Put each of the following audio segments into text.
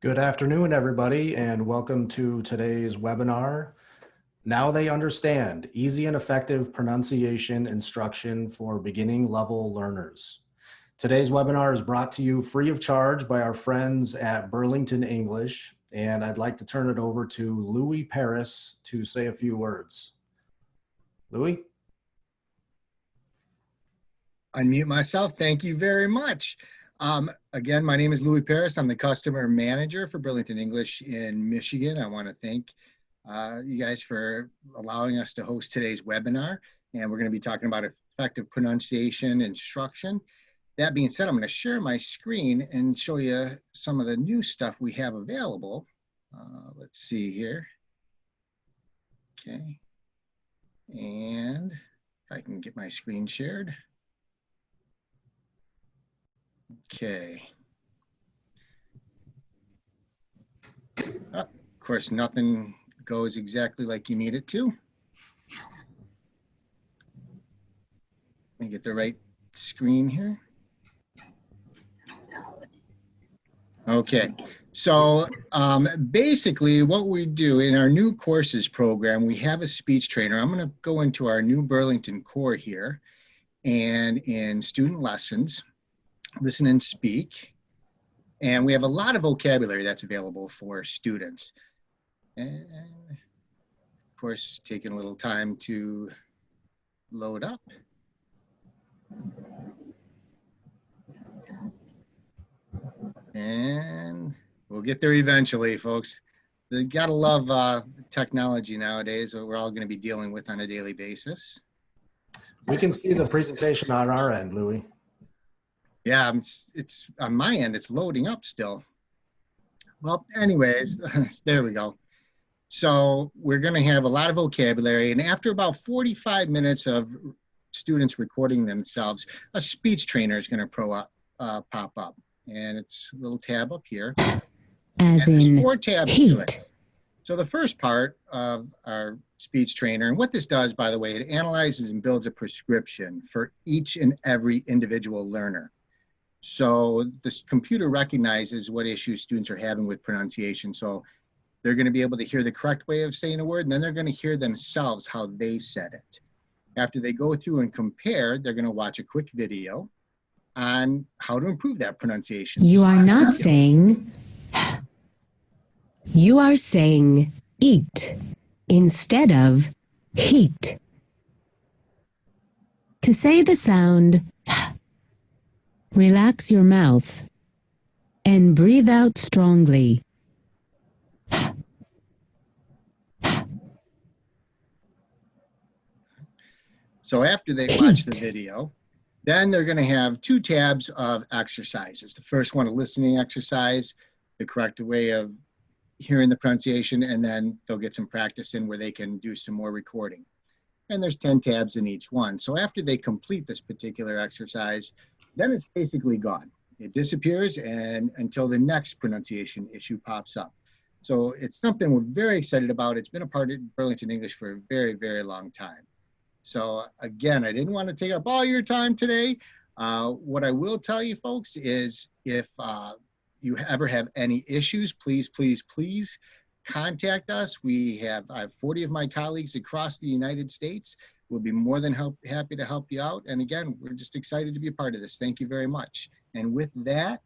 Good afternoon, everybody, and welcome to today's webinar. Now They Understand, Easy and Effective Pronunciation Instruction for Beginning Level Learners. Today's webinar is brought to you free of charge by our friends at Burlington English, and I'd like to turn it over to Louis Paris to say a few words. Louis? Unmute myself. Thank you very much. Again, my name is Louis Paris. I'm the customer manager for Burlington English in Michigan. I want to thank you guys for allowing us to host today's webinar. And we're going to be talking about effective pronunciation instruction. That being said, I'm going to share my screen and show you some of the new stuff we have available. Let's see here. Okay. And if I can get my screen shared. Okay. Of course, nothing goes exactly like you need it to. Let me get the right screen here. Okay, so basically what we do in our new courses program, we have a speech trainer. I'm going to go into our new Burlington core here, and in student lessons, listen and speak. And we have a lot of vocabulary that's available for students. And of course, taking a little time to load up. And we'll get there eventually, folks. You gotta love technology nowadays, what we're all gonna be dealing with on a daily basis. We can see the presentation on our end, Louis. Yeah, it's on my end, it's loading up still. Well, anyways, there we go. So we're going to have a lot of vocabulary, and after about 45 minutes of students recording themselves, a speech trainer is going to pop up, and it's a little tab up here. As in 4 tabs heat. to it. So the first part of our speech trainer, and what this does, by the way, it analyzes and builds a prescription for each and every individual learner. So this computer recognizes what issues students are having with pronunciation. So they're going to be able to hear the correct way of saying a word, and then they're going to hear themselves how they said it. After they go through and compare, they're going to watch a quick video on how to improve that pronunciation. You are not saying, you are saying eat instead of heat. To say the sound, relax your mouth and breathe out strongly. So after they watch the video, then they're going to have 2 tabs of exercises. The first one, a listening exercise, the correct way of hearing the pronunciation, and then they'll get some practice in where they can do some more recording. And there's 10 tabs in each one. So after they complete this particular exercise, then it's basically gone. It disappears and until the next pronunciation issue pops up. So it's something we're very excited about. It's been a part of Burlington English for a very, very long time. So again, I didn't want to take up all your time today. What I will tell you folks is if you ever have any issues, please, please, please contact us. I have 40 of my colleagues across the United States. We'll be more than happy to help you out. And again, we're just excited to be a part of this. Thank you very much. And with that,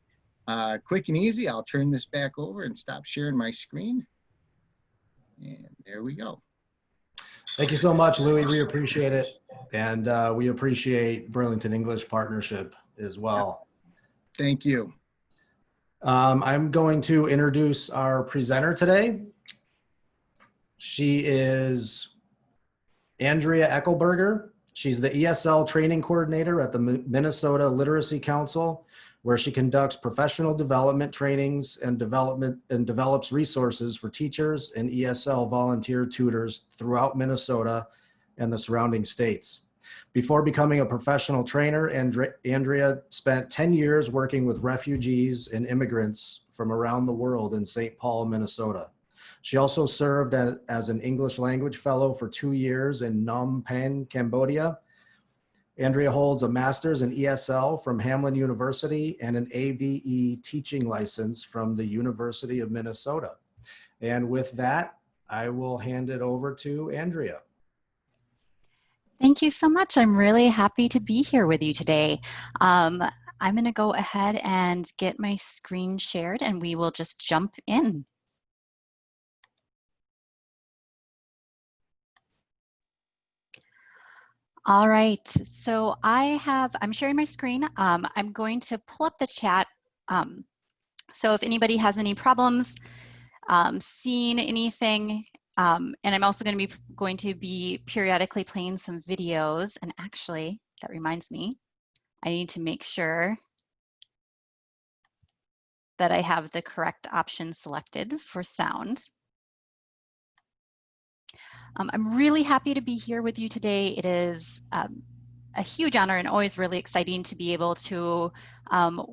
quick and easy, I'll turn this back over and stop sharing my screen. And there we go. Thank you so much, Louis. We appreciate it. And we appreciate Burlington English partnership as well. Thank you. I'm going to introduce our presenter today. She is Andrea Eckelberger. She's the ESL training coordinator at the Minnesota Literacy Council, where she conducts professional development trainings and develops resources for teachers and ESL volunteer tutors throughout Minnesota and the surrounding states. Before becoming a professional trainer, Andrea spent 10 years working with refugees and immigrants from around the world in St. Paul, Minnesota. She also served as an English language fellow for 2 years in Phnom Penh, Cambodia. Andrea holds a master's in ESL from Hamline University and an ABE teaching license from the University of Minnesota. And with that, I will hand it over to Andrea. Thank you so much. I'm really happy to be here with you today. I'm going to go ahead and get my screen shared and we will just jump in. All right, so I'm sharing my screen. I'm going to pull up the chat. So if anybody has any problems seeing anything, and I'm also going to be periodically playing some videos. And actually, that reminds me, I need to make sure that I have the correct option selected for sound. I'm really happy to be here with you today. It is a huge honor and always really exciting to be able to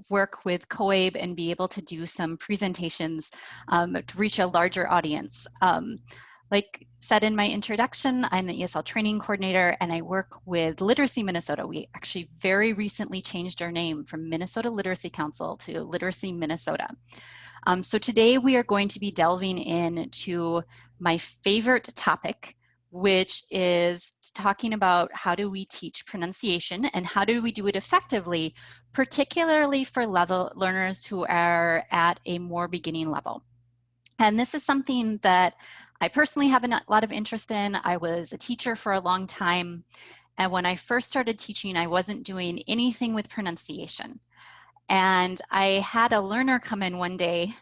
work with COABE and be able to do some presentations to reach a larger audience. Like said in my introduction, I'm the ESL training coordinator and I work with Literacy Minnesota. We actually very recently changed our name from Minnesota Literacy Council to Literacy Minnesota. So today we are going to be delving into my favorite topic, which is talking about how do we teach pronunciation and how do we do it effectively, particularly for learners who are at a more beginning level. And this is something that I personally have a lot of interest in. I was a teacher for a long time. And when I first started teaching, I wasn't doing anything with pronunciation. And I had a learner come in one day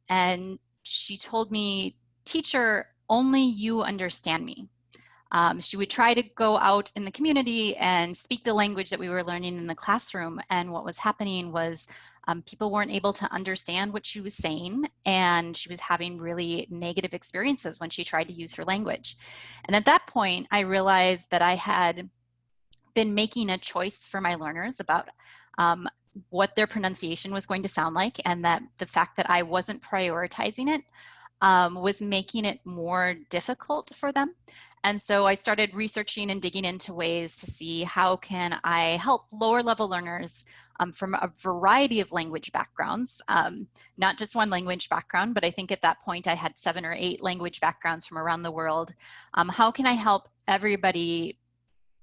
and she told me, "Teacher, only you understand me." She would try to go out in the community and speak the language that we were learning in the classroom. And what was happening was people weren't able to understand what she was saying. And she was having really negative experiences when she tried to use her language. And at that point, I realized that I had been making a choice for my learners about what their pronunciation was going to sound like, and that the fact that I wasn't prioritizing it was making it more difficult for them. And so I started researching and digging into ways to see how can I help lower level learners from a variety of language backgrounds, not just one language background, but I think at that point I had 7 or 8 language backgrounds from around the world. How can I help everybody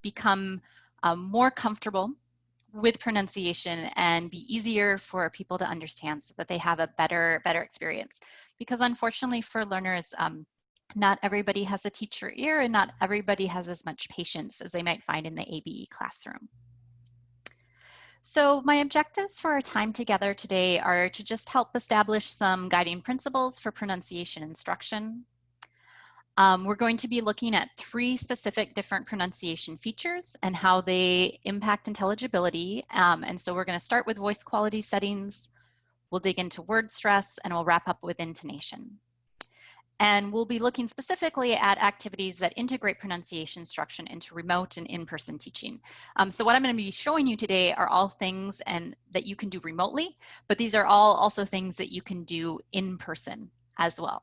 become more comfortable with pronunciation and be easier for people to understand so that they have a better experience? Because unfortunately for learners, not everybody has a teacher ear and not everybody has as much patience as they might find in the ABE classroom. So my objectives for our time together today are to just help establish some guiding principles for pronunciation instruction. We're going to be looking at 3 specific different pronunciation features and how they impact intelligibility. And so we're going to start with voice quality settings. We'll dig into word stress and we'll wrap up with intonation. And we'll be looking specifically at activities that integrate pronunciation instruction into remote and in-person teaching. So what I'm going to be showing you today are all things that you can do remotely, but these are all also things that you can do in person as well.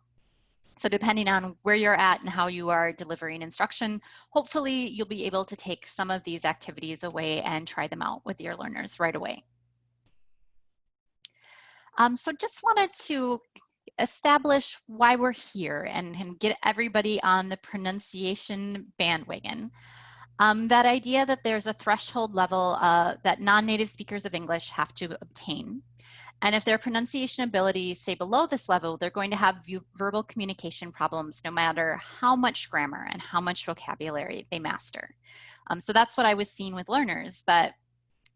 So depending on where you're at and how you are delivering instruction, hopefully you'll be able to take some of these activities away and try them out with your learners right away. So just wanted to establish why we're here and get everybody on the pronunciation bandwagon. That idea that there's a threshold level that non-native speakers of English have to obtain. And if their pronunciation abilities stay below this level, they're going to have verbal communication problems no matter how much grammar and how much vocabulary they master. So that's what I was seeing with learners, that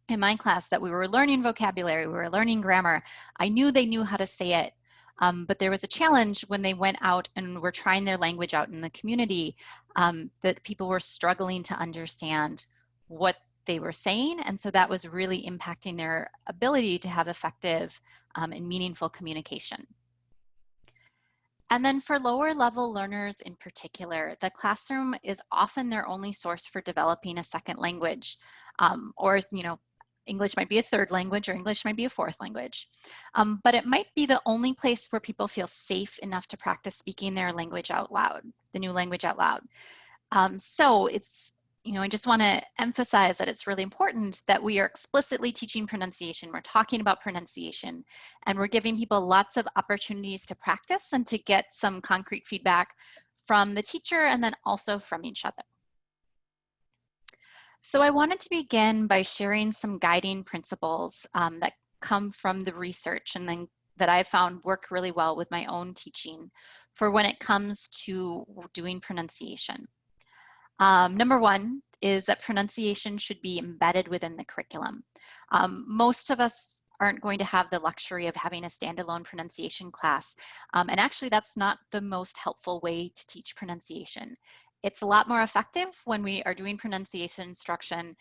in my class that we were learning vocabulary, we were learning grammar. I knew they knew how to say it, but there was a challenge when they went out and were trying their language out in the community, that people were struggling to understand what they were saying, and so that was really impacting their ability to have effective and meaningful communication. And then for lower level learners in particular, the classroom is often their only source for developing a second language, or English might be a third language or English might be a fourth language. But it might be the only place where people feel safe enough to practice speaking their language out loud, the new language out loud. So it's, I just want to emphasize that it's really important that we are explicitly teaching pronunciation. We're talking about pronunciation, and we're giving people lots of opportunities to practice and to get some concrete feedback from the teacher and then also from each other. So I wanted to begin by sharing some guiding principles that come from the research and then that I found work really well with my own teaching for when it comes to doing pronunciation. Number one is that pronunciation should be embedded within the curriculum. Most of us aren't going to have the luxury of having a standalone pronunciation class. And actually, that's not the most helpful way to teach pronunciation. It's a lot more effective when we are doing pronunciation instruction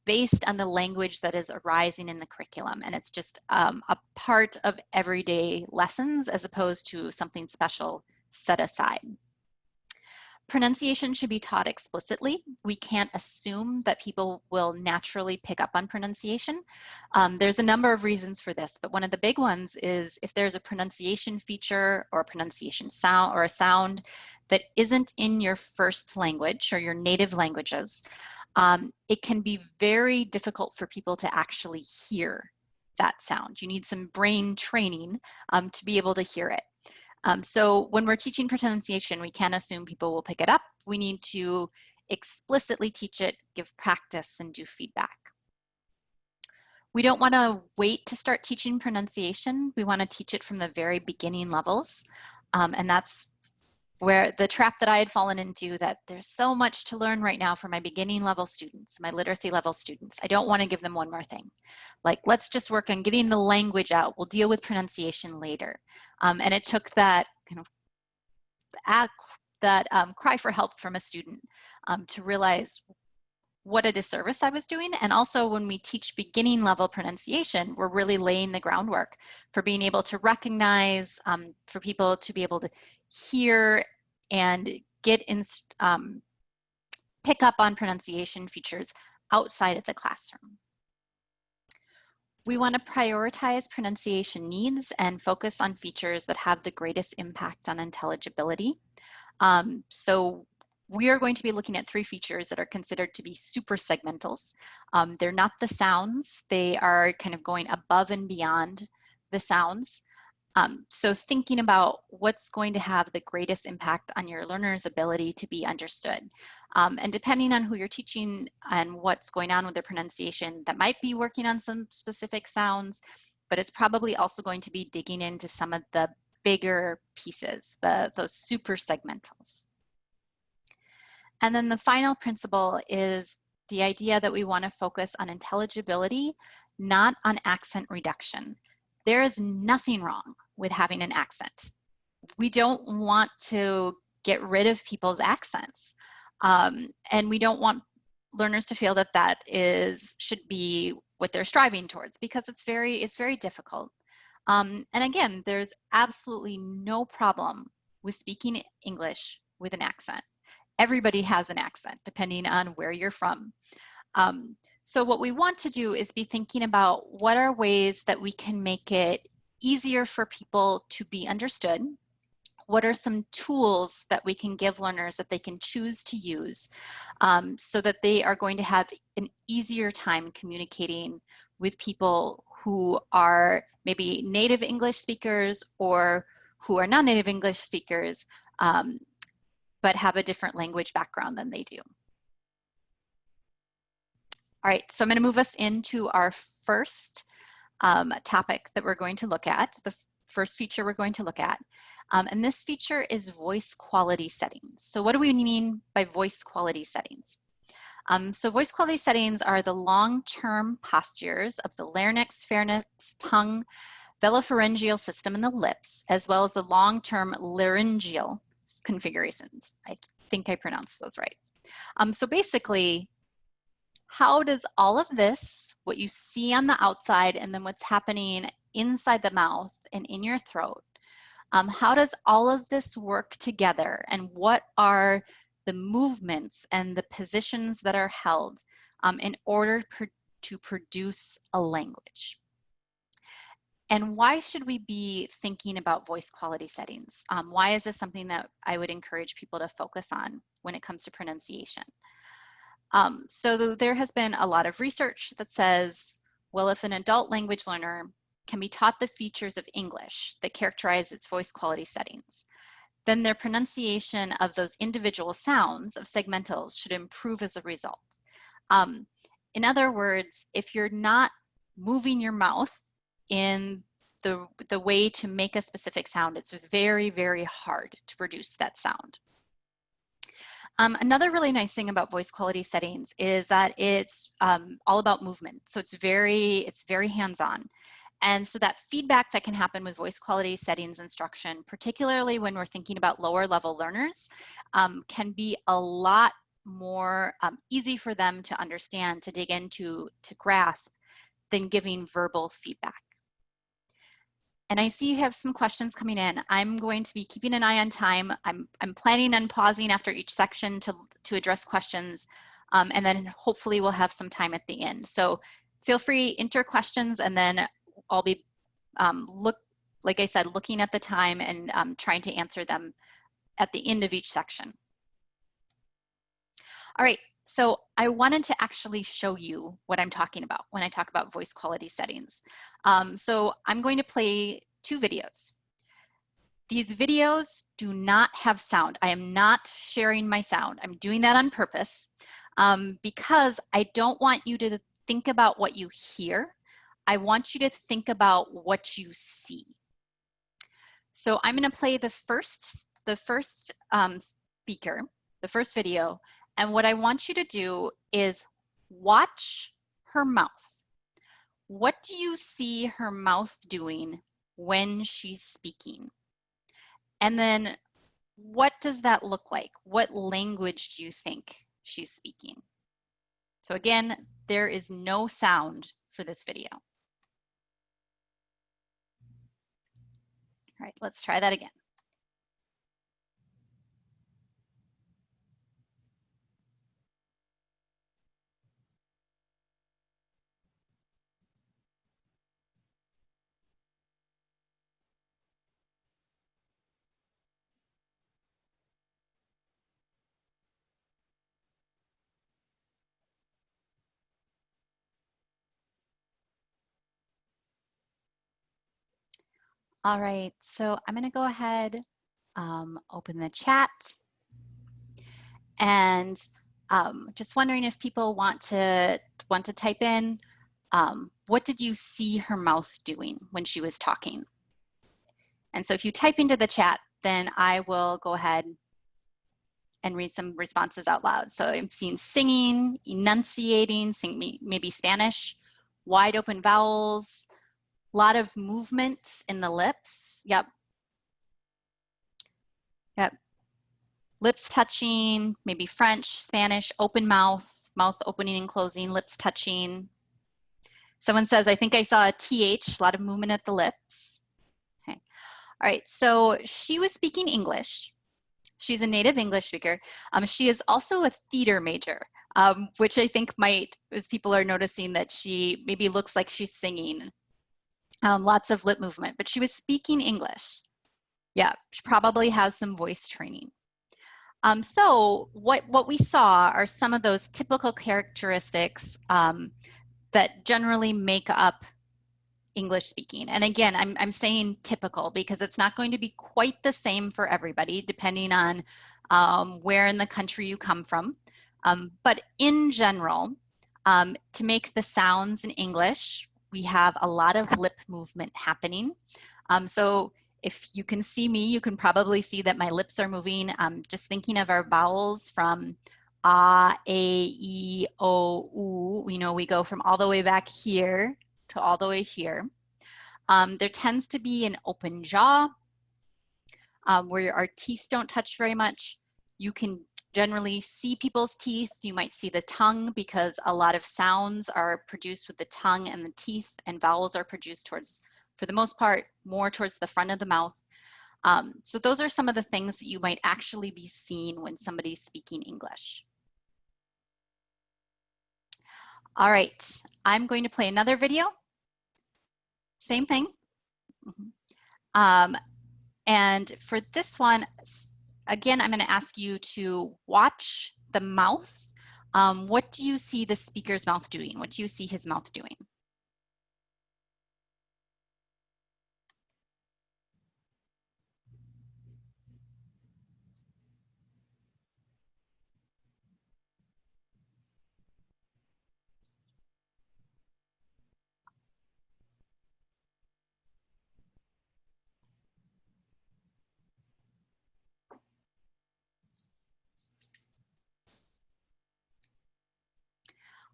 based on the language that is arising in the curriculum. And it's just a part of everyday lessons as opposed to something special set aside. Pronunciation should be taught explicitly. We can't assume that people will naturally pick up on pronunciation. There's a number of reasons for this, but one of the big ones is if there's a pronunciation feature or a pronunciation sound or a sound that isn't in your first language or your native languages, it can be very difficult for people to actually hear that sound. You need some brain training to be able to hear it. So when we're teaching pronunciation, we can't assume people will pick it up. We need to explicitly teach it, give practice, and do feedback. We don't want to wait to start teaching pronunciation. We want to teach it from the very beginning levels. And that's where the trap that I had fallen into, that there's so much to learn right now for my beginning level students, my literacy level students. I don't want to give them one more thing. Like, let's just work on getting the language out. We'll deal with pronunciation later. And it took that kind of cry for help from a student to realize what a disservice I was doing. And also when we teach beginning level pronunciation, we're really laying the groundwork for being able to recognize, for people to be able to hear and get in, pick up on pronunciation features outside of the classroom. We want to prioritize pronunciation needs and focus on features that have the greatest impact on intelligibility. So we are going to be looking at 3 features that are considered to be super segmentals. They're not the sounds. They are kind of going above and beyond the sounds. So thinking about what's going to have the greatest impact on your learner's ability to be understood. And depending on who you're teaching and what's going on with their pronunciation, that might be working on some specific sounds, but it's probably also going to be digging into some of the bigger pieces, those super segmentals. And then the final principle is the idea that we want to focus on intelligibility, not on accent reduction. There is nothing wrong with having an accent. We don't want to get rid of people's accents. And we don't want learners to feel that that should be what they're striving towards, because it's very difficult. And again, there's absolutely no problem with speaking English with an accent. Everybody has an accent, depending on where you're from. So what we want to do is be thinking about what are ways that we can make it easier for people to be understood. What are some tools that we can give learners that they can choose to use so that they are going to have an easier time communicating with people who are maybe native English speakers or who are non-native English speakers, but have a different language background than they do. All right, so I'm going to move us into our first topic that we're going to look at, the first feature we're going to look at. And this feature is voice quality settings. So what do we mean by voice quality settings? So voice quality settings are the long-term postures of the larynx, pharynx, tongue, velopharyngeal system, and the lips, as well as the long-term laryngeal configurations. I think I pronounced those right. So basically, how does all of this, what you see on the outside and then what's happening inside the mouth and in your throat, how does all of this work together, and what are the movements and the positions that are held in order to produce a language? And why should we be thinking about voice quality settings? Why is this something that I would encourage people to focus on when it comes to pronunciation? So there has been a lot of research that says, well, if an adult language learner can be taught the features of English that characterize its voice quality settings, then their pronunciation of those individual sounds of segmentals should improve as a result. In other words, if you're not moving your mouth in the way to make a specific sound, it's very, very hard to produce that sound. Another really nice thing about voice quality settings is that it's all about movement. So it's very hands-on. And so that feedback that can happen with voice quality settings instruction, particularly when we're thinking about lower level learners, can be a lot more easy for them to understand, to dig into, to grasp, than giving verbal feedback. And I see you have some questions coming in. I'm going to be keeping an eye on time. I'm planning on pausing after each section to address questions, and then hopefully we'll have some time at the end. So feel free, enter questions, and then I'll be, like I said, looking at the time and trying to answer them at the end of each section. All right, so I wanted to actually show you what I'm talking about when I talk about voice quality settings. So I'm going to play 2 videos. These videos do not have sound. I am not sharing my sound. I'm doing that on purpose because I don't want you to think about what you hear. I want you to think about what you see. So I'm going to play the first speaker, the first video, and what I want you to do is watch her mouth. What do you see her mouth doing when she's speaking? And then what does that look like? What language do you think she's speaking? So again, there is no sound for this video. All right, let's try that again. All right, so I'm going to go ahead, open the chat, and just wondering if people want to type in, what did you see her mouth doing when she was talking? And so if you type into the chat, then I will go ahead and read some responses out loud. So I'm seeing singing, enunciating, maybe Spanish, wide open vowels, a lot of movement in the lips. Yep. Yep. Lips touching, maybe French, Spanish, open mouth, mouth opening and closing, lips touching. Someone says, I think I saw a TH, a lot of movement at the lips. Okay. All right, so she was speaking English. She's a native English speaker. She is also a theater major, which I think might, as people are noticing that she maybe looks like she's singing. Lots of lip movement, but she was speaking English. Yeah, she probably has some voice training. So what we saw are some of those typical characteristics that generally make up English speaking. And again, I'm saying typical because it's not going to be quite the same for everybody, depending on where in the country you come from. But in general, to make the sounds in English, we have a lot of lip movement happening. So if you can see me, you can probably see that my lips are moving. Just thinking of our vowels from A, E, O, U. You know, we go from all the way back here to all the way here. There tends to be an open jaw where our teeth don't touch very much. You can generally see people's teeth. You might see the tongue because a lot of sounds are produced with the tongue and the teeth, and vowels are produced towards, for the most part, more towards the front of the mouth. So those are some of the things that you might actually be seeing when somebody's speaking English. All right, I'm going to play another video. Same thing. And for this one, again, I'm going to ask you to watch the mouth. What do you see the speaker's mouth doing? What do you see his mouth doing?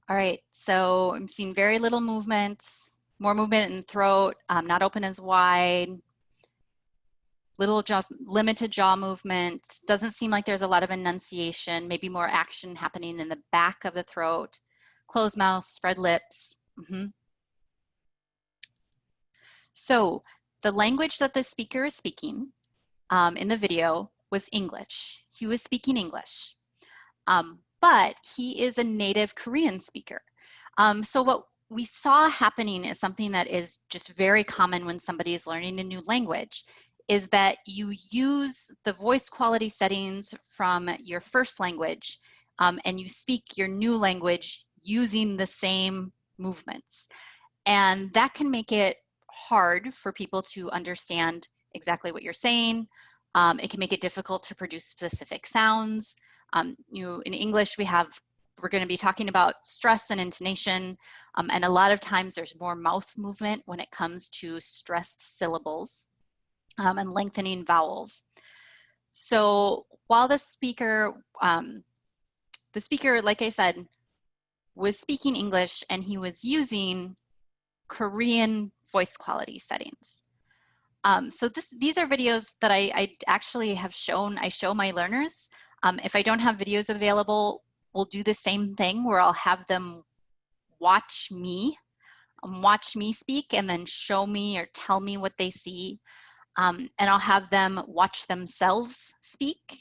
All right, so I'm seeing very little movement, more movement in the throat, not open as wide, limited jaw movement. Doesn't seem like there's a lot of enunciation, maybe more action happening in the back of the throat, closed mouth, spread lips. So the language that the speaker is speaking in the video was English. He was speaking English, but he is a native Korean speaker. So what we saw happening is something that is just very common when somebody is learning a new language, is that you use the voice quality settings from your first language and you speak your new language using the same movements. And that can make it hard for people to understand exactly what you're saying. It can make it difficult to produce specific sounds. In English, we're going to be talking about stress and intonation, and a lot of times there's more mouth movement when it comes to stressed syllables and lengthening vowels. So while the speaker, like I said, was speaking English and he was using Korean voice quality settings. So these are videos that I actually have shown. I show my learners. If I don't have videos available, we'll do the same thing where I'll have them watch me speak and then show me or tell me what they see. And I'll have them watch themselves speak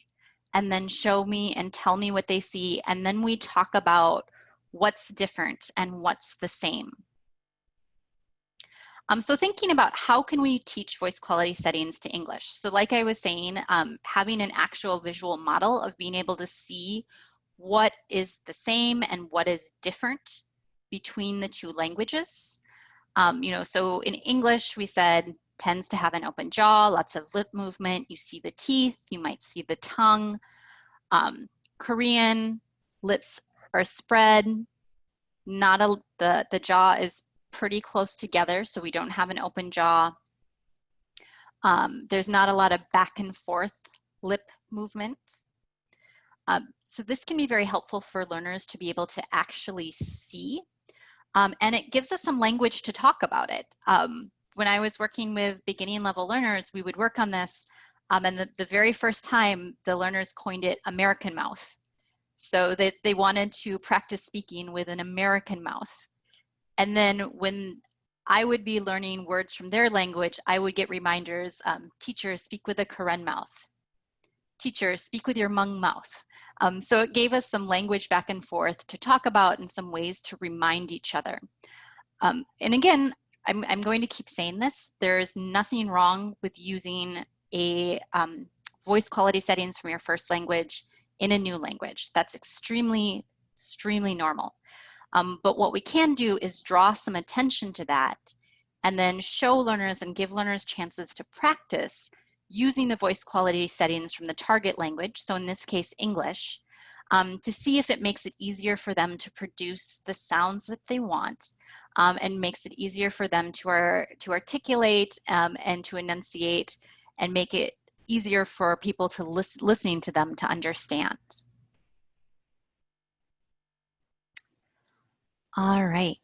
and then show me and tell me what they see. And then we talk about what's different and what's the same. So thinking about how can we teach voice quality settings to English? So like I was saying, having an actual visual model of being able to see what is the same and what is different between the two languages. So in English, we said tends to have an open jaw, lots of lip movement. You see the teeth, you might see the tongue. Korean, lips are spread. The jaw is pretty close together, so we don't have an open jaw. There's not a lot of back and forth lip movements. So this can be very helpful for learners to be able to actually see, and it gives us some language to talk about it. When I was working with beginning level learners, we would work on this, and the very first time the learners coined it American mouth. So that they wanted to practice speaking with an American mouth. And then when I would be learning words from their language, I would get reminders, teacher, speak with a Karen mouth. Teacher, speak with your Hmong mouth. So it gave us some language back and forth to talk about and some ways to remind each other. And again, I'm going to keep saying this. There's nothing wrong with using a voice quality settings from your first language in a new language. That's extremely, extremely normal. But what we can do is draw some attention to that and then show learners and give learners chances to practice using the voice quality settings from the target language, so in this case, English, to see if it makes it easier for them to produce the sounds that they want and makes it easier for them to articulate and to enunciate and make it easier for people to listening to them to understand. All right.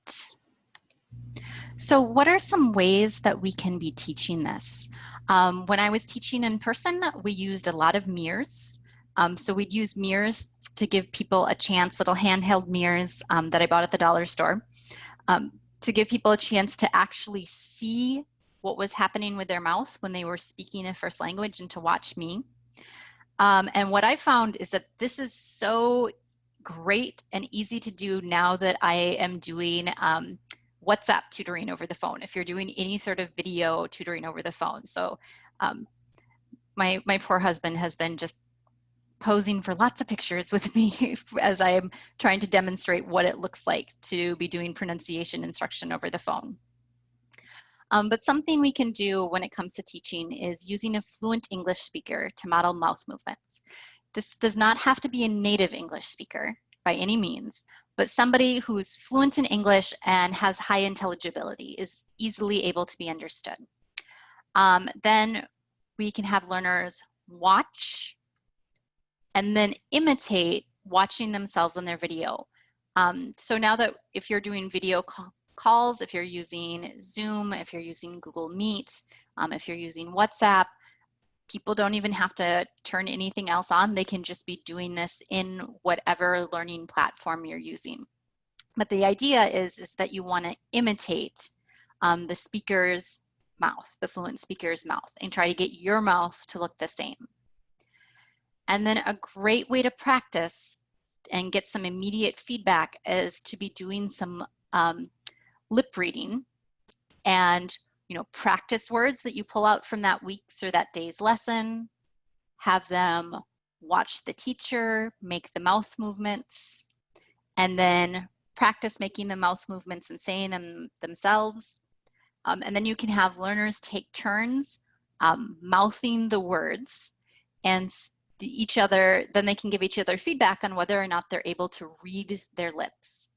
So what are some ways that we can be teaching this? When I was teaching in person, we used a lot of mirrors. So we'd use mirrors to give people a chance, little handheld mirrors that I bought at the dollar store, to give people a chance to actually see what was happening with their mouth when they were speaking a first language and to watch me. And what I found is that this is so great and easy to do now that I am doing WhatsApp tutoring over the phone, if you're doing any sort of video tutoring over the phone. So my poor husband has been just posing for lots of pictures with me as I am trying to demonstrate what it looks like to be doing pronunciation instruction over the phone. But something we can do when it comes to teaching is using a fluent English speaker to model mouth movements. This does not have to be a native English speaker by any means, but somebody who's fluent in English and has high intelligibility is easily able to be understood. Then we can have learners watch and then imitate watching themselves on their video. So now that if you're doing video calls, if you're using Zoom, if you're using Google Meet, if you're using WhatsApp, people don't even have to turn anything else on. They can just be doing this in whatever learning platform you're using. But the idea is that you want to imitate the speaker's mouth, the fluent speaker's mouth, and try to get your mouth to look the same. And then a great way to practice and get some immediate feedback is to be doing some lip reading and practice words that you pull out from that week's or that day's lesson. Have them watch the teacher make the mouth movements, and then practice making the mouth movements and saying them themselves. And then you can have learners take turns mouthing the words, and then they can give each other feedback on whether or not they're able to read their lips.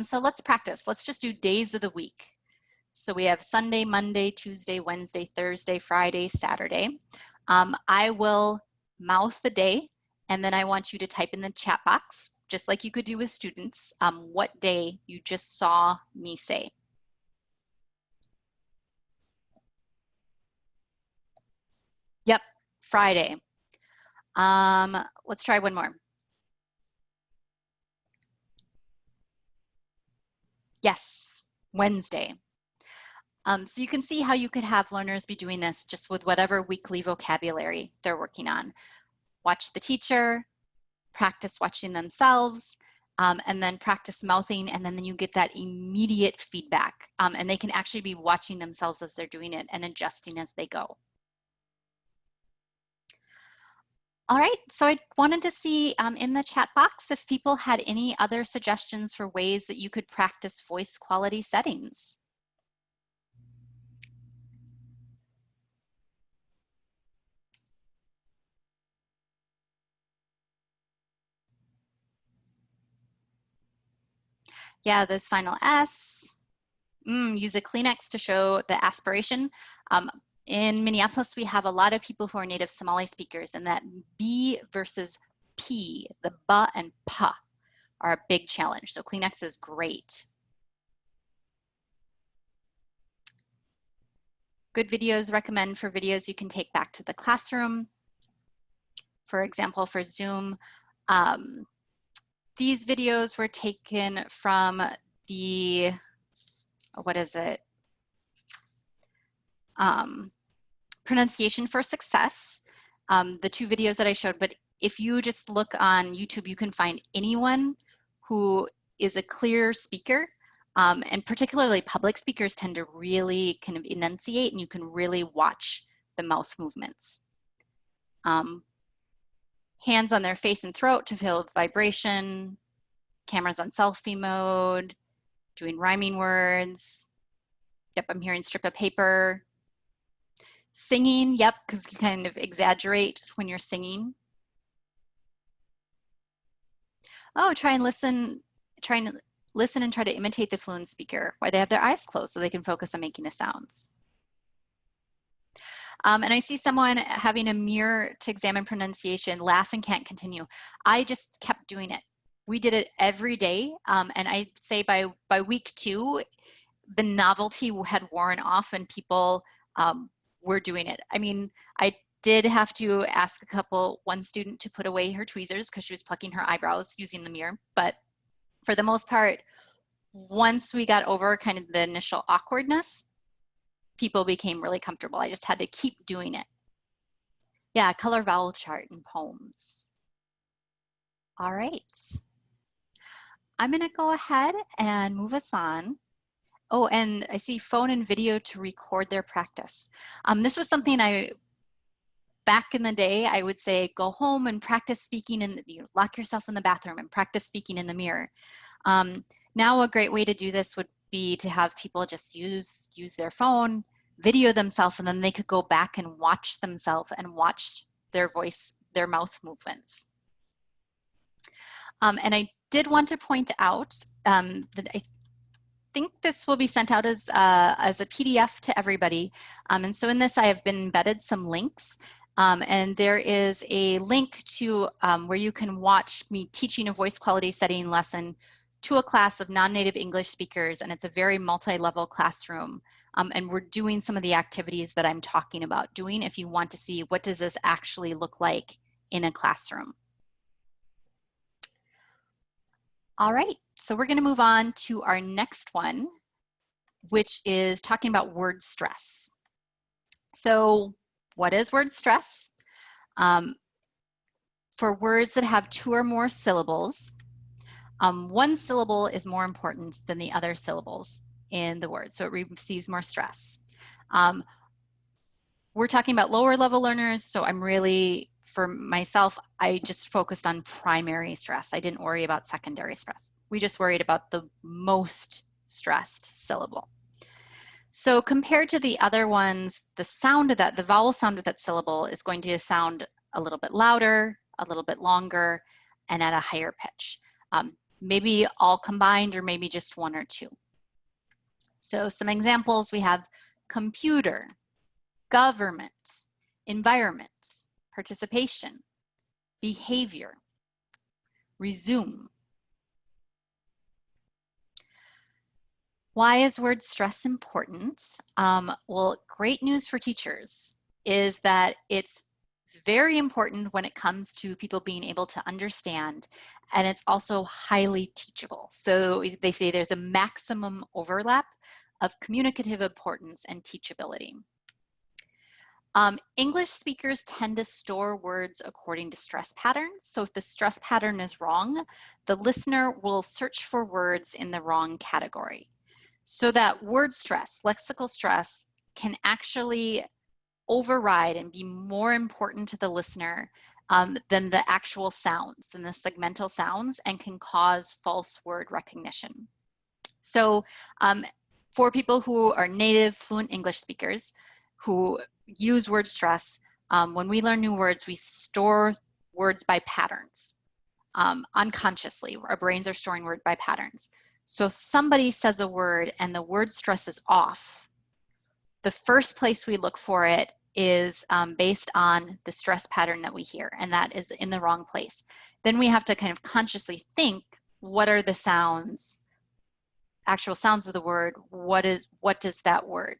So let's practice. Let's just do days of the week. So we have Sunday, Monday, Tuesday, Wednesday, Thursday, Friday, Saturday. I will mouth the day, and then I want you to type in the chat box, just like you could do with students, what day you just saw me say. Yep, Friday. Let's try one more. Yes, Wednesday. So you can see how you could have learners be doing this just with whatever weekly vocabulary they're working on. Watch the teacher, practice watching themselves, and then practice mouthing, and then you get that immediate feedback. And they can actually be watching themselves as they're doing it and adjusting as they go. All right, so I wanted to see in the chat box if people had any other suggestions for ways that you could practice voice quality settings. Yeah, those final S. Use a Kleenex to show the aspiration. In Minneapolis, we have a lot of people who are native Somali speakers, and that B versus P, the ba and pa, are a big challenge. So Kleenex is great. Good videos recommend for videos you can take back to the classroom. For example, for Zoom, these videos were taken from the, what is it? Pronunciation for Success, the two videos that I showed, but if you just look on YouTube, you can find anyone who is a clear speaker, and particularly public speakers tend to really kind of enunciate, and you can really watch the mouth movements. Hands on their face and throat to feel vibration, cameras on selfie mode, doing rhyming words. Yep, I'm hearing strip of paper. Singing, yep, because you kind of exaggerate when you're singing. Oh, try and listen and try to imitate the fluent speaker, why they have their eyes closed so they can focus on making the sounds. And I see someone having a mirror to examine pronunciation, laugh and can't continue. I just kept doing it. We did it every day, and I'd say by week 2, the novelty had worn off and people were doing it. I mean, I did have to ask one student to put away her tweezers because she was plucking her eyebrows using the mirror. But for the most part, once we got over kind of the initial awkwardness, people became really comfortable. I just had to keep doing it. Yeah, color vowel chart in poems. All right. I'm gonna go ahead and move us on. Oh, and I see phone and video to record their practice. This was something back in the day, I would say, go home and practice speaking and lock yourself in the bathroom and practice speaking in the mirror. Now a great way to do this would be to have people just use their phone, video themselves, and then they could go back and watch themselves and watch their voice, their mouth movements. And I did want to point out that I think this will be sent out as a PDF to everybody. And so in this, I have been embedded some links. And there is a link to where you can watch me teaching a voice quality setting lesson to a class of non-native English speakers, and it's a very multi-level classroom. And we're doing some of the activities that I'm talking about doing if you want to see what does this actually look like in a classroom. All right, so we're gonna move on to our next one, which is talking about word stress. So what is word stress? For words that have 2 or more syllables, one syllable is more important than the other syllables in the word, so it receives more stress. We're talking about lower level learners, so I'm really, for myself, I just focused on primary stress. I didn't worry about secondary stress. We just worried about the most stressed syllable. So compared to the other ones, the sound of that, the vowel sound of that syllable is going to sound a little bit louder, a little bit longer, and at a higher pitch. Maybe all combined or maybe just 1 or 2. So some examples, we have computer, government, environment, participation, behavior, resume. Why is word stress important? Well, great news for teachers is that it's very important when it comes to people being able to understand, and it's also highly teachable. So they say there's a maximum overlap of communicative importance and teachability. English speakers tend to store words according to stress patterns. So if the stress pattern is wrong, the listener will search for words in the wrong category. So that word stress, lexical stress, can actually override and be more important to the listener than the actual sounds, than the segmental sounds, and can cause false word recognition. So for people who are native fluent English speakers who use word stress, when we learn new words, we store words by patterns. Unconsciously, our brains are storing word by patterns. So if somebody says a word and the word stress is off, the first place we look for it is based on the stress pattern that we hear, and that is in the wrong place. Then we have to kind of consciously think, what are the sounds, actual sounds of the word? What does that word?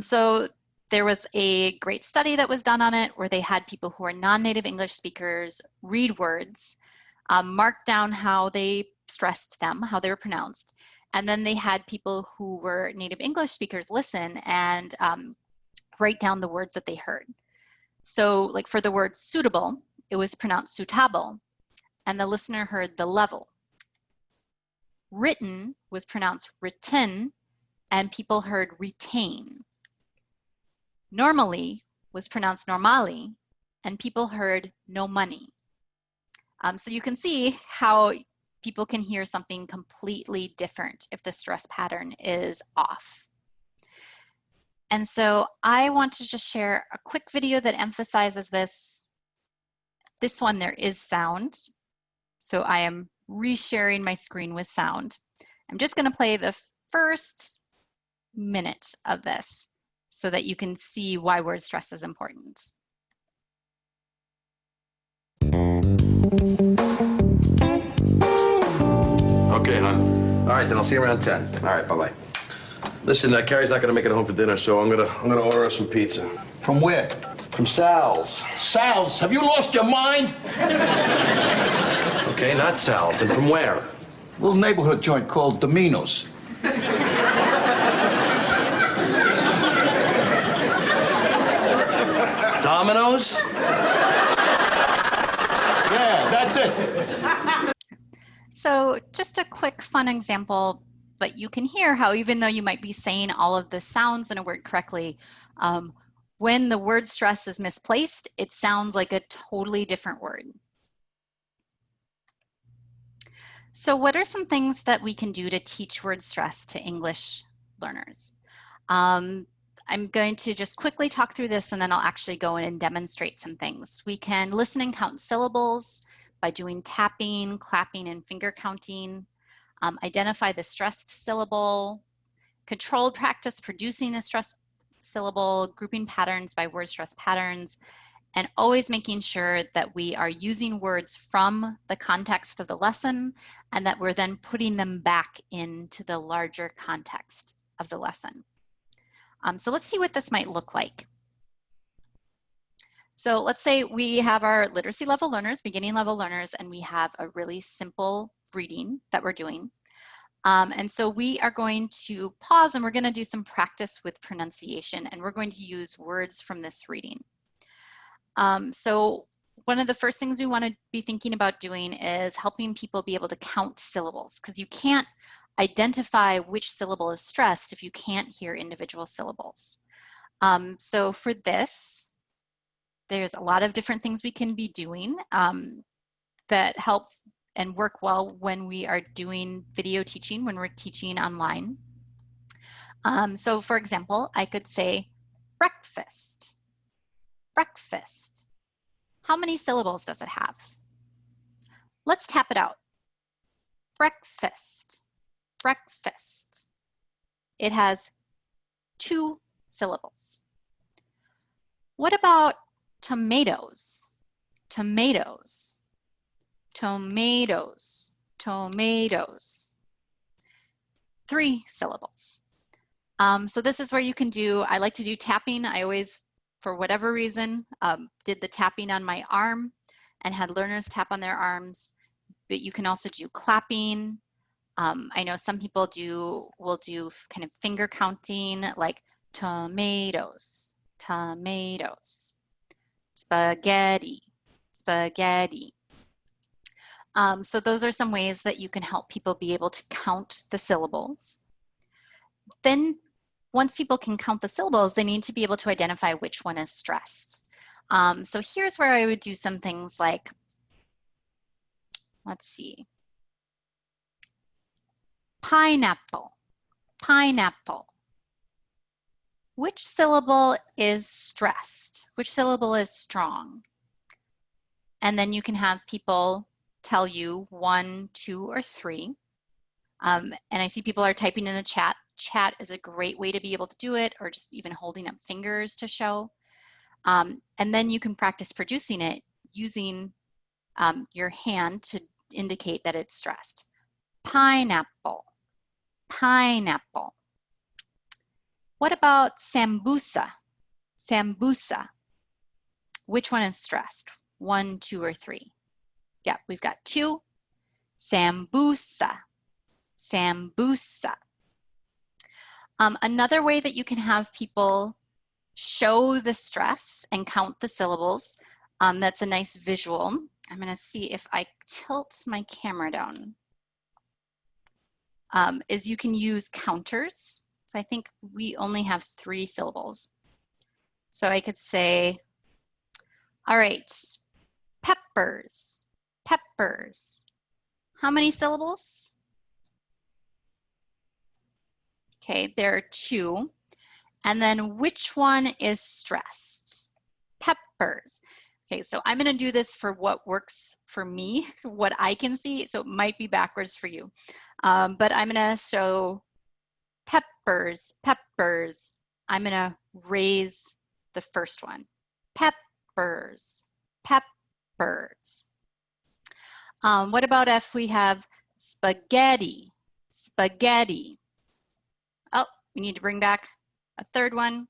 So there was a great study that was done on it where they had people who are non-native English speakers read words, mark down how they stressed them, how they were pronounced, and then they had people who were native English speakers listen and write down the words that they heard. So like for the word suitable, it was pronounced suitable, and the listener heard the level. Written was pronounced written, and people heard retain. Normally was pronounced normally, and people heard no money. So you can see how people can hear something completely different if the stress pattern is off. And so I want to just share a quick video that emphasizes this. This one, there is sound. So I am resharing my screen with sound. I'm just going to play the first minute of this so that you can see why word stress is important. Okay, hon. All right, then I'll see you around 10. All right, bye-bye. Listen, Carrie's not gonna make it home for dinner, so I'm gonna order us some pizza. From where? From Sal's. Sal's, have you lost your mind? Okay, not Sal's. Then from where? Little neighborhood joint called Domino's. Domino's? Yeah, that's it. So just a quick fun example, but you can hear how even though you might be saying all of the sounds in a word correctly, when the word stress is misplaced, it sounds like a totally different word. So what are some things that we can do to teach word stress to English learners? I'm going to just quickly talk through this and then I'll actually go in and demonstrate some things. We can listen and count syllables by doing tapping, clapping, and finger counting. Identify the stressed syllable. Controlled practice producing the stressed syllable, grouping patterns by word stress patterns, and always making sure that we are using words from the context of the lesson and that we're then putting them back into the larger context of the lesson. So let's see what this might look like. So let's say we have our literacy level learners, beginning level learners, and we have a really simple reading that we're doing. And so we are going to pause and we're going to do some practice with pronunciation and we're going to use words from this reading. So one of the first things we want to be thinking about doing is helping people be able to count syllables because you can't identify which syllable is stressed if you can't hear individual syllables. So for this, there's a lot of different things we can be doing that help and work well when we are doing video teaching, when we're teaching online. So for example, I could say breakfast, breakfast. How many syllables does it have? Let's tap it out. Breakfast, breakfast. It has 2 syllables. What about tomatoes, tomatoes? Tomatoes, tomatoes. 3 syllables. So this is where you can do, I like to do tapping. I always, for whatever reason, did the tapping on my arm and had learners tap on their arms, but you can also do clapping. I know some people will do kind of finger counting, like tomatoes, tomatoes, spaghetti, spaghetti. So those are some ways that you can help people be able to count the syllables. Then once people can count the syllables, they need to be able to identify which one is stressed. So here's where I would do some things like, let's see, pineapple, pineapple. Which syllable is stressed? Which syllable is strong? And then you can have people tell you 1, 2, or 3. And I see people are typing in the chat. Chat is a great way to be able to do it, or just even holding up fingers to show. And then you can practice producing it using your hand to indicate that it's stressed. Pineapple, pineapple. What about sambusa? Sambusa. Which one is stressed? 1, 2, or 3? Yeah, we've got 2. Sambusa, sambusa. Another way that you can have people show the stress and count the syllables, that's a nice visual. I'm going to see if I tilt my camera down, is you can use counters. So I think we only have 3 syllables. So I could say, all right, peppers, peppers. How many syllables? Okay, there are 2. And then which one is stressed? Peppers. Okay, so I'm going to do this for what works for me, what I can see. So it might be backwards for you. But I'm going to show peppers, peppers. I'm going to raise the first one. Peppers, peppers. What about if we have spaghetti, spaghetti? Oh, we need to bring back a third one.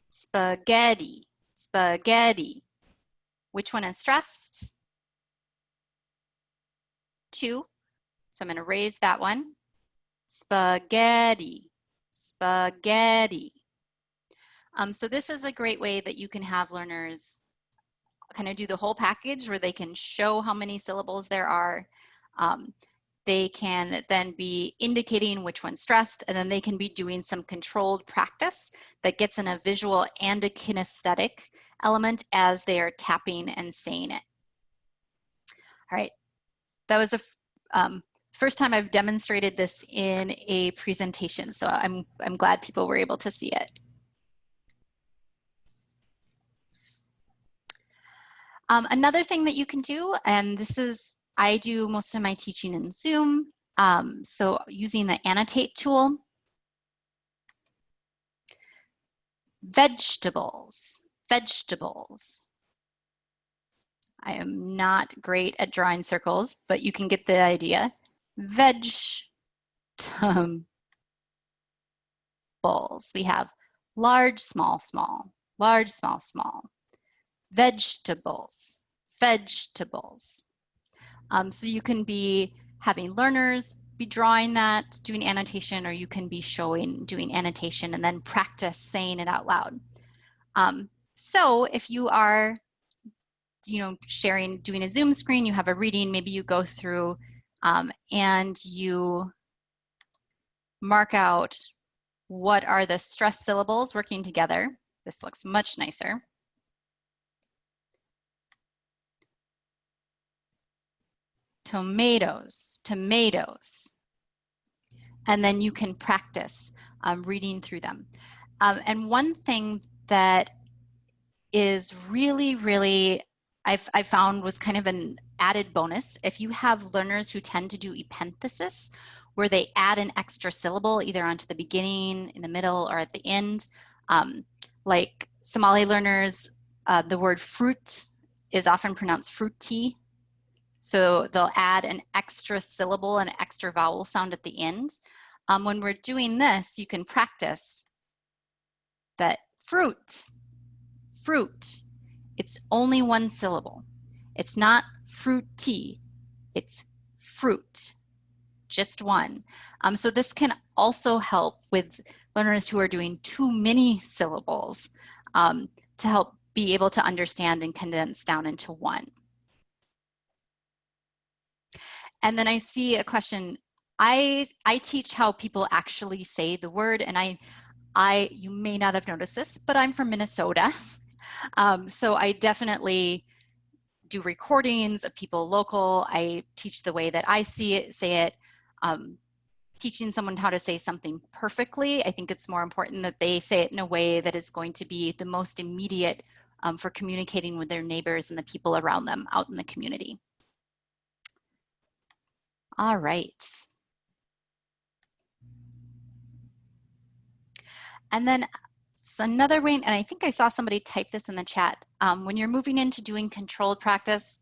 spaghetti, spaghetti. Which one is stressed? 2. So I'm going to raise that one. Spaghetti, spaghetti. So this is a great way that you can have learners kind of do the whole package where they can show how many syllables there are. They can then be indicating which one's stressed, and then they can be doing some controlled practice that gets in a visual and a kinesthetic element as they are tapping and saying it. All right, that was the first time I've demonstrated this in a presentation, so I'm glad people were able to see it. Another thing that you can do, and this is, I do most of my teaching in Zoom, so using the annotate tool. Vegetables, vegetables. I am not great at drawing circles, but you can get the idea. Vegetables. We have large, small, small, large, small, small. Vegetables, vegetables. So you can be having learners be drawing that, doing annotation, or you can be showing, doing annotation, and then practice saying it out loud. So if you are, sharing, doing a Zoom screen, you have a reading, maybe you go through and you mark out what are the stressed syllables working together. This looks much nicer. Tomatoes, tomatoes. And then you can practice reading through them. And one thing that is really, really, I found was kind of an added bonus. If you have learners who tend to do epenthesis, where they add an extra syllable either onto the beginning, in the middle, or at the end, like Somali learners, the word fruit is often pronounced fruity. So they'll add an extra syllable and an extra vowel sound at the end. When we're doing this, you can practice that fruit, fruit. It's only one syllable. It's not fruity, it's fruit, just one. So this can also help with learners who are doing too many syllables to help be able to understand and condense down into one. And then I see a question. I teach how people actually say the word, and you may not have noticed this, but I'm from Minnesota. So I definitely do recordings of people local. I teach the way that I say it. Teaching someone how to say something perfectly, I think it's more important that they say it in a way that is going to be the most immediate for communicating with their neighbors and the people around them out in the community. All right. And then another way, and I think I saw somebody type this in the chat, when you're moving into doing controlled practice,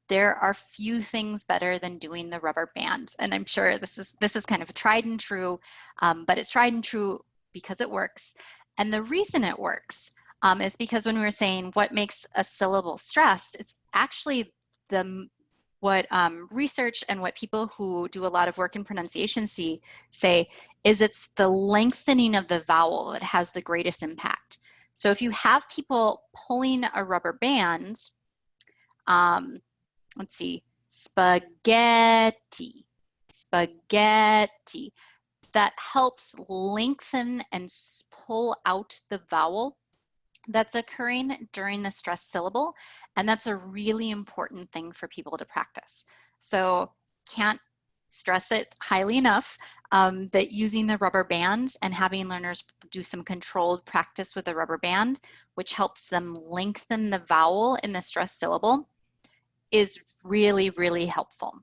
there are few things better than doing the rubber band. And I'm sure this is kind of tried and true, but it's tried and true because it works. And the reason it works is because when we were saying what makes a syllable stressed, it's actually what research and what people who do a lot of work in pronunciation say is it's the lengthening of the vowel that has the greatest impact. So if you have people pulling a rubber band, let's see, spaghetti, spaghetti, that helps lengthen and pull out the vowel that's occurring during the stressed syllable. And that's a really important thing for people to practice. So can't stress it highly enough that using the rubber band and having learners do some controlled practice with the rubber band, which helps them lengthen the vowel in the stressed syllable, is really, really helpful.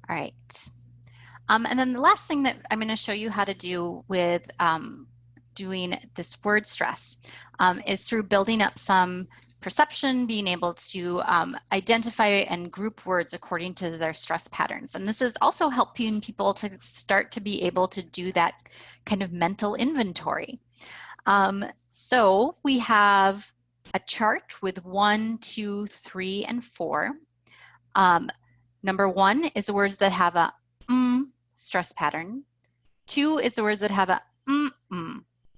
All right. And then the last thing that I'm going to show you how to do with doing this word stress is through building up some perception, being able to identify and group words according to their stress patterns. And this is also helping people to start to be able to do that kind of mental inventory. So we have a chart with 1, 2, 3, and 4. Number 1 is the words that have a stress pattern. 2 is the words that have a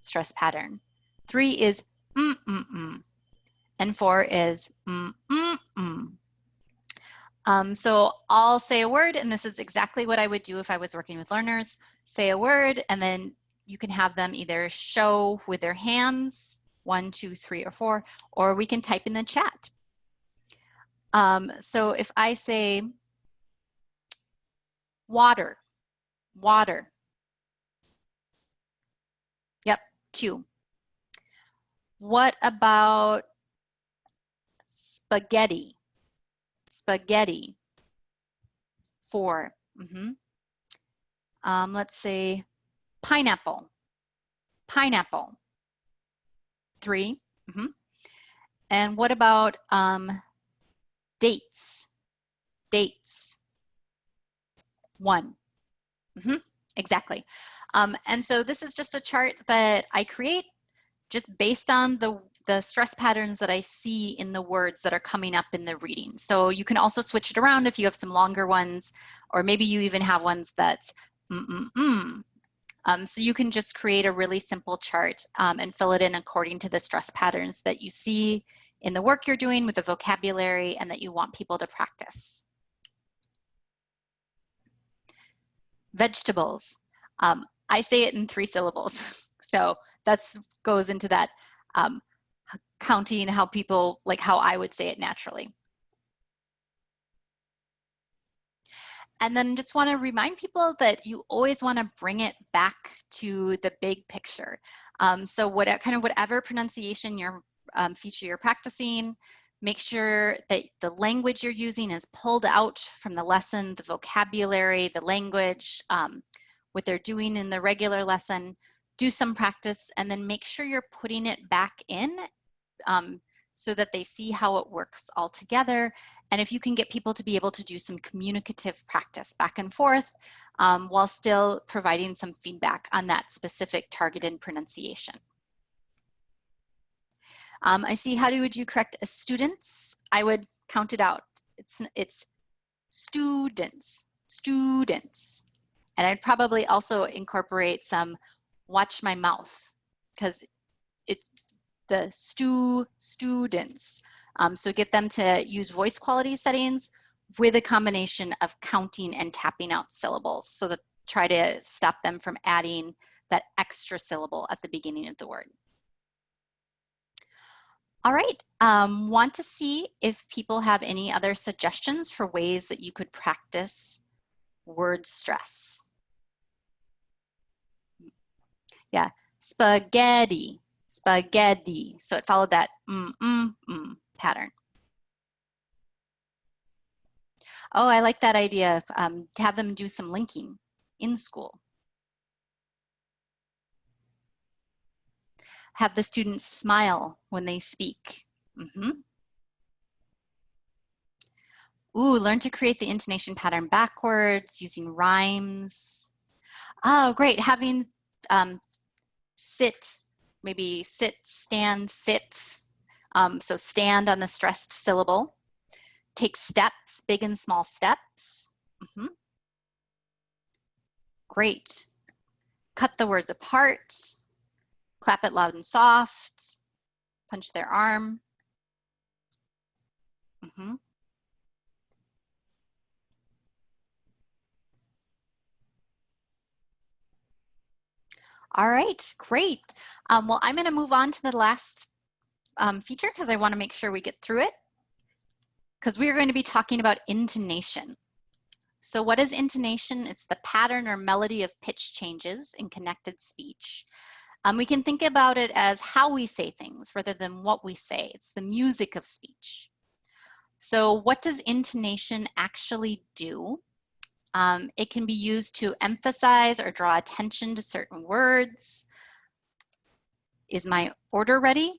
stress pattern. 3 is and 4 is So I'll say a word, and this is exactly what I would do if I was working with learners. Say a word, and then you can have them either show with their hands, 1, 2, 3, or 4, or we can type in the chat. So if I say water, water. Yep, 2. What about spaghetti? Spaghetti, 4. Let's say pineapple, pineapple, 3. And what about dates, dates, 1. Exactly. And so this is just a chart that I create just based on the stress patterns that I see in the words that are coming up in the reading. So you can also switch it around if you have some longer ones, or maybe you even have ones that's so you can just create a really simple chart and fill it in according to the stress patterns that you see in the work you're doing with the vocabulary and that you want people to practice. Vegetables. I say it in 3 syllables. So that goes into that counting how people, like how I would say it naturally. And then just want to remind people that you always want to bring it back to the big picture. So whatever pronunciation feature you're practicing, make sure that the language you're using is pulled out from the lesson, the vocabulary, the language, what they're doing in the regular lesson. Do some practice and then make sure you're putting it back in so that they see how it works all together. And if you can get people to be able to do some communicative practice back and forth while still providing some feedback on that specific targeted pronunciation. I see, how would you correct a students? I would count it out. It's students, students. And I'd probably also incorporate some watch my mouth, because it's the students. So get them to use voice quality settings with a combination of counting and tapping out syllables, so that try to stop them from adding that extra syllable at the beginning of the word. All right, want to see if people have any other suggestions for ways that you could practice word stress. Yeah, spaghetti, spaghetti. So it followed that pattern. Oh, I like that idea. To have them do some linking in school. Have the students smile when they speak. Ooh, learn to create the intonation pattern backwards using rhymes. Oh, great. Having sit, maybe sit, stand, sit. So stand on the stressed syllable. Take steps, big and small steps. Great. Cut the words apart. Clap it loud and soft. Punch their arm. All right, great. Well, I'm going to move on to the last feature because I want to make sure we get through it, because we are going to be talking about intonation. So what is intonation? It's the pattern or melody of pitch changes in connected speech. We can think about it as how we say things rather than what we say. It's the music of speech. So what does intonation actually do? It can be used to emphasize or draw attention to certain words. Is my order ready?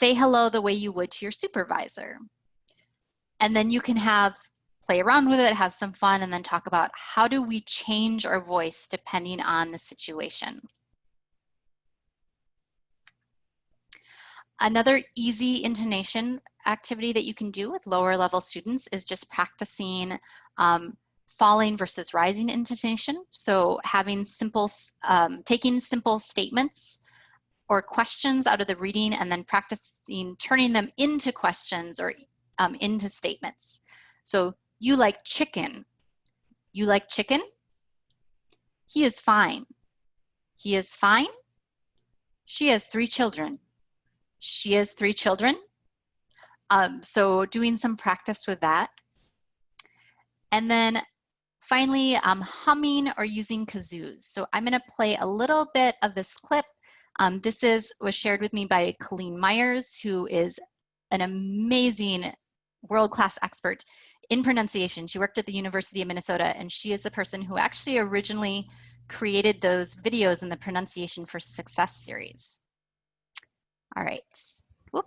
say hello the way you would to your supervisor. And then you can play around with it, have some fun, and then talk about how do we change our voice depending on the situation. Another easy intonation activity that you can do with lower level students is just practicing falling versus rising intonation. So having taking simple statements or questions out of the reading and then practicing turning them into questions or into statements. So, you like chicken. You like chicken? He is fine. He is fine. She has 3 children. She has 3 children. So doing some practice with that. And then finally, humming or using kazoos. So I'm going to play a little bit of this clip. This was shared with me by Colleen Myers, who is an amazing world-class expert in pronunciation. She worked at the University of Minnesota, and she is the person who actually originally created those videos in the Pronunciation for Success series. All right. Whoop.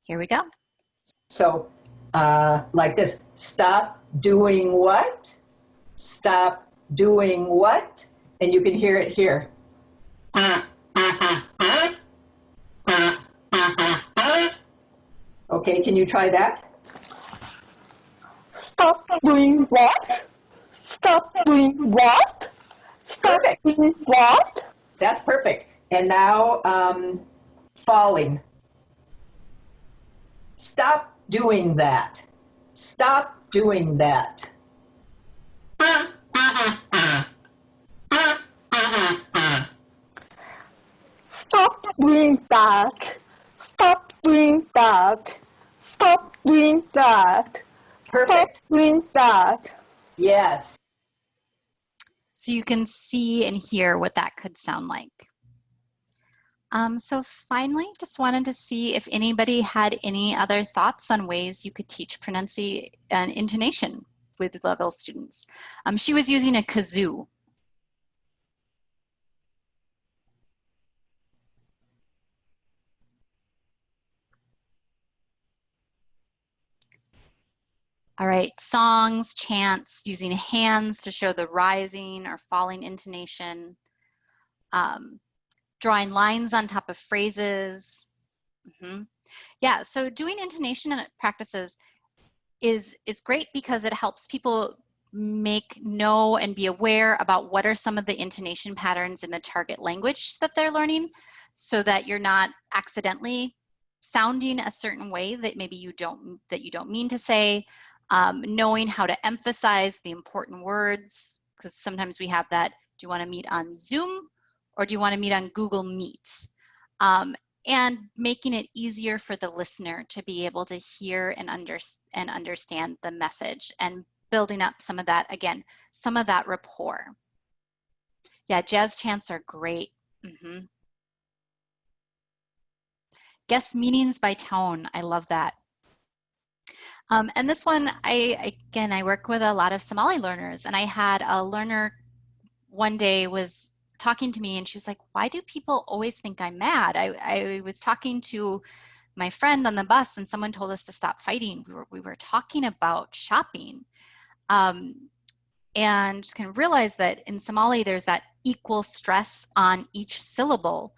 Here we go. So, like this, stop doing what? Stop doing what? And you can hear it here. Okay, can you try that? Stop doing what? Stop doing what? Stop doing what? That's perfect. And now, falling. Stop doing that. Stop doing that. Stop doing that. Stop doing that. Stop doing that. Perfect. Stop doing that. Yes. So you can see and hear what that could sound like. So finally, just wanted to see if anybody had any other thoughts on ways you could teach pronunciation and intonation with level students. She was using a kazoo. All right, songs, chants, using hands to show the rising or falling intonation. Drawing lines on top of phrases. Yeah, so doing intonation practices is great because it helps people know and be aware about what are some of the intonation patterns in the target language that they're learning, so that you're not accidentally sounding a certain way that maybe you don't mean to say. Knowing how to emphasize the important words, because sometimes we have that, do you want to meet on Zoom or do you want to meet on Google Meet? And making it easier for the listener to be able to hear and understand the message, and building up some of that, again, some of that rapport. Yeah, jazz chants are great. Guess meanings by tone, I love that. And this one, I work with a lot of Somali learners, and I had a learner one day was talking to me and she was like, why do people always think I'm mad? I was talking to my friend on the bus and someone told us to stop fighting. We were talking about shopping. And can realize that in Somali, there's that equal stress on each syllable.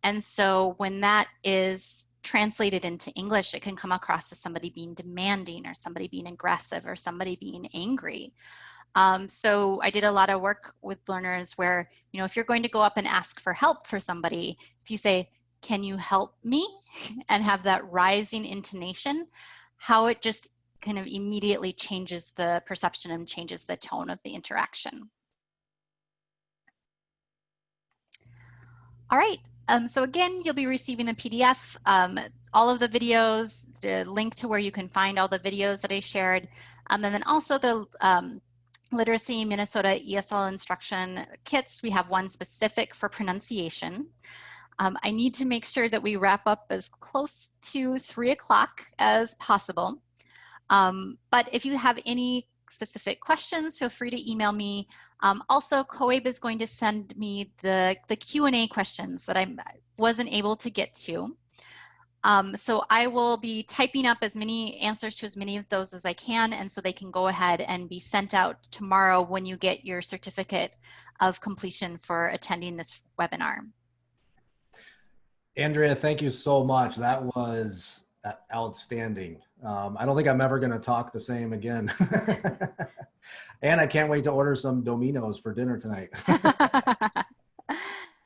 And so when that is translated into English, it can come across as somebody being demanding or somebody being aggressive or somebody being angry. So I did a lot of work with learners where, if you're going to go up and ask for help for somebody, if you say, can you help me? And have that rising intonation, how it just kind of immediately changes the perception and changes the tone of the interaction. All right, so again, you'll be receiving a PDF, all of the videos, the link to where you can find all the videos that I shared, and then also the Literacy Minnesota ESL instruction kits. We have one specific for pronunciation. I need to make sure that we wrap up as close to 3 o'clock as possible. But if you have any specific questions, feel free to email me. Also, COABE is going to send me the Q&A questions that I wasn't able to get to. So I will be typing up as many answers to as many of those as I can, and so they can go ahead and be sent out tomorrow when you get your certificate of completion for attending this webinar. Andrea, thank you so much. That was outstanding. I don't think I'm ever going to talk the same again. And I can't wait to order some Domino's for dinner tonight.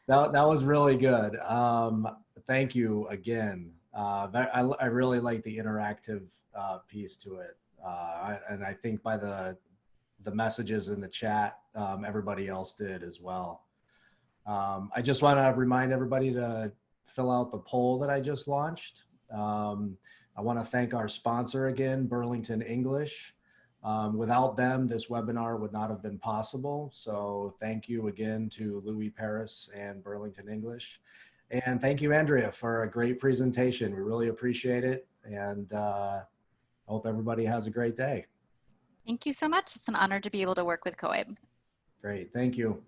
That was really good. Thank you again. I really like the interactive piece to it. And I think by the messages in the chat, everybody else did as well. I just want to remind everybody to fill out the poll that I just launched. I want to thank our sponsor again, Burlington English. Without them, this webinar would not have been possible. So thank you again to Louis Paris and Burlington English. And thank you, Andrea, for a great presentation. We really appreciate it. And I hope everybody has a great day. Thank you so much. It's an honor to be able to work with COABE. Great. Thank you.